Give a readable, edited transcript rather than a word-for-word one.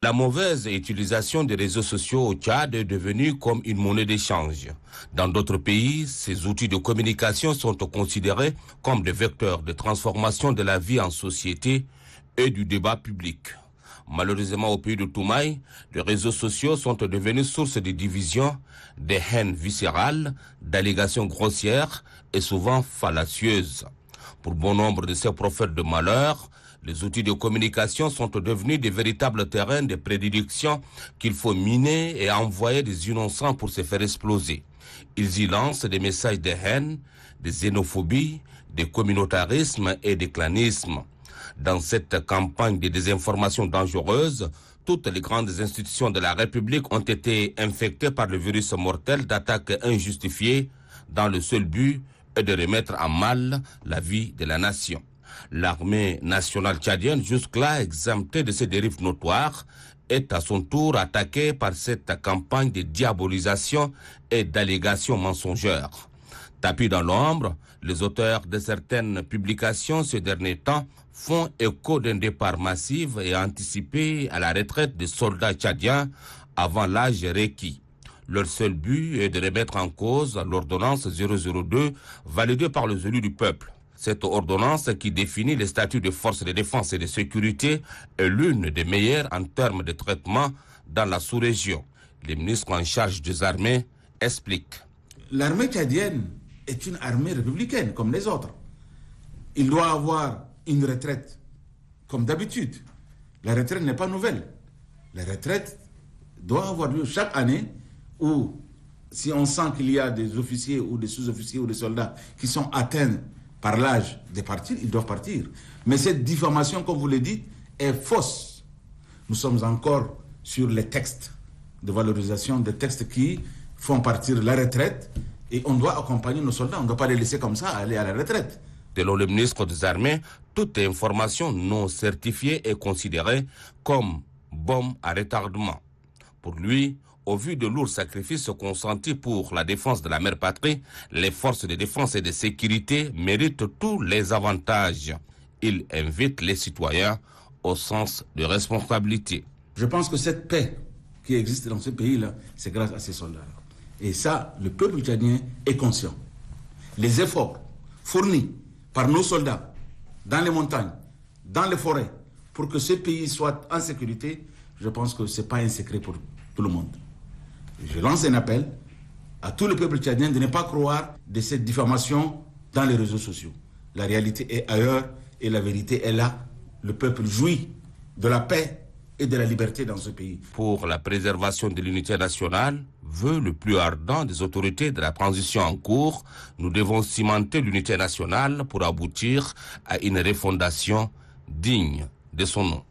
La mauvaise utilisation des réseaux sociaux au Tchad est devenue comme une monnaie d'échange. Dans d'autres pays, ces outils de communication sont considérés comme des vecteurs de transformation de la vie en société et du débat public. Malheureusement, au pays de Toumaï, les réseaux sociaux sont devenus source de divisions, de haines viscérales, d'allégations grossières et souvent fallacieuses. Pour bon nombre de ces prophètes de malheur, les outils de communication sont devenus des véritables terrains de prédilection qu'il faut miner et envoyer des innocents pour se faire exploser. Ils y lancent des messages de haine, de xénophobie, de communautarisme et de clanisme. Dans cette campagne de désinformation dangereuse, toutes les grandes institutions de la République ont été infectées par le virus mortel d'attaques injustifiées dans le seul but de remettre en mal la vie de la nation. L'armée nationale tchadienne, jusque-là exemptée de ces dérives notoires, est à son tour attaquée par cette campagne de diabolisation et d'allégations mensongères. Tapis dans l'ombre, les auteurs de certaines publications ces derniers temps font écho d'un départ massif et anticipé à la retraite des soldats tchadiens avant l'âge requis. Leur seul but est de remettre en cause l'ordonnance 002 validée par les élus du peuple. Cette ordonnance qui définit les statuts des forces de défense et de sécurité est l'une des meilleures en termes de traitement dans la sous-région. Le ministre en charge des armées explique. L'armée tchadienne est une armée républicaine comme les autres. Il doit avoir une retraite comme d'habitude. La retraite n'est pas nouvelle. La retraite doit avoir lieu chaque année où, si on sent qu'il y a des officiers ou des sous-officiers ou des soldats qui sont atteints par l'âge de partir, ils doivent partir. Mais cette diffamation, comme vous le dites, est fausse. Nous sommes encore sur les textes de valorisation, des textes qui font partir la retraite et on doit accompagner nos soldats. On ne doit pas les laisser comme ça aller à la retraite. Selon le ministre des Armées, toute information non certifiée est considérée comme bombe à retardement. Pour lui, au vu de lourds sacrifices consentis pour la défense de la mère patrie, les forces de défense et de sécurité méritent tous les avantages. Il invite les citoyens au sens de responsabilité. Je pense que cette paix qui existe dans ce pays-là, c'est grâce à ces soldats-là. Et ça, le peuple tchadien est conscient. Les efforts fournis par nos soldats dans les montagnes, dans les forêts, pour que ce pays soit en sécurité, je pense que ce n'est pas un secret pour tout le monde. Je lance un appel à tout le peuple tchadien de ne pas croire de cette diffamation dans les réseaux sociaux. La réalité est ailleurs et la vérité est là. Le peuple jouit de la paix et de la liberté dans ce pays. Pour la préservation de l'unité nationale, vœu le plus ardent des autorités de la transition en cours, nous devons cimenter l'unité nationale pour aboutir à une refondation digne de son nom.